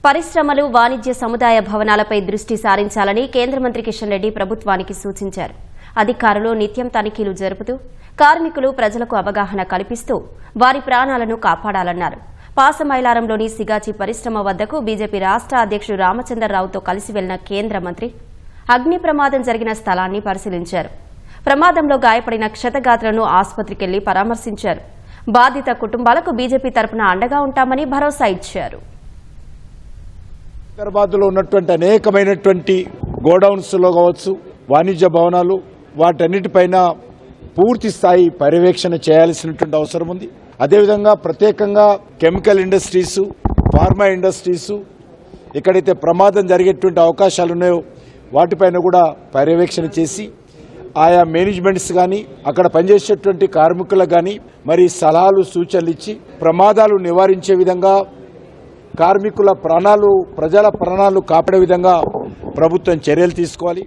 పరిశ్రమలు వాణిజ్య సముదాయ భవనాలపై దృష్టి సారించాలని కేంద్ర మంత్రి కిషన్ రెడ్డి ప్రభుత్వానికి సూచించారు. అధికారులు నిత్యం తనిఖీలు జరుపుతూ కార్మికులు ప్రజలకు అవగాహన కల్పిస్తూ వారి ప్రాణాలను కాపాడాలన్నారు. పాసమైలారంలోని సిగాచి పరిశ్రమ వద్దకు బీజేపీ రాష్ట్ర అధ్యక్షుడు రామచంద్రరావుతో కలిసి వెళ్లిన కేంద్ర మంత్రి అగ్ని ప్రమాదం జరిగిన స్థలాన్ని పరిశీలించారు. ప్రమాదంలో గాయపడిన క్షతగాత్రులను ఆసుపత్రికెళ్లి పరామర్శించారు. బాధిత కుటుంబాలకు బీజేపీ తరపున అండగా ఉంటామని భరోసా ఇచ్చారు. హైదరాబాద్లో ఉన్నటువంటి అనేకమైనటువంటి గోడౌన్స్లో కావచ్చు, వాణిజ్య భవనాలు, వాటన్నిటిపైన పూర్తి స్థాయి పర్యవేక్షణ చేయాల్సినటువంటి అవసరం ఉంది. అదేవిధంగా ప్రత్యేకంగా కెమికల్ ఇండస్ట్రీసు, ఫార్మా ఇండస్ట్రీసు, ఎక్కడైతే ప్రమాదం జరిగేటువంటి అవకాశాలు ఉన్నాయో వాటిపైన కూడా పర్యవేక్షణ చేసి ఆయా మేనేజ్మెంట్స్ కానీ అక్కడ పనిచేసేటువంటి కార్మికులకు కానీ మరి సలహాలు సూచనలు ఇచ్చి ప్రమాదాలు నివారించే విధంగా, కార్మికుల ప్రాణాలు, ప్రజల ప్రాణాలు కాపాడే విధంగా ప్రభుత్వం చర్యలు తీసుకోవాలి.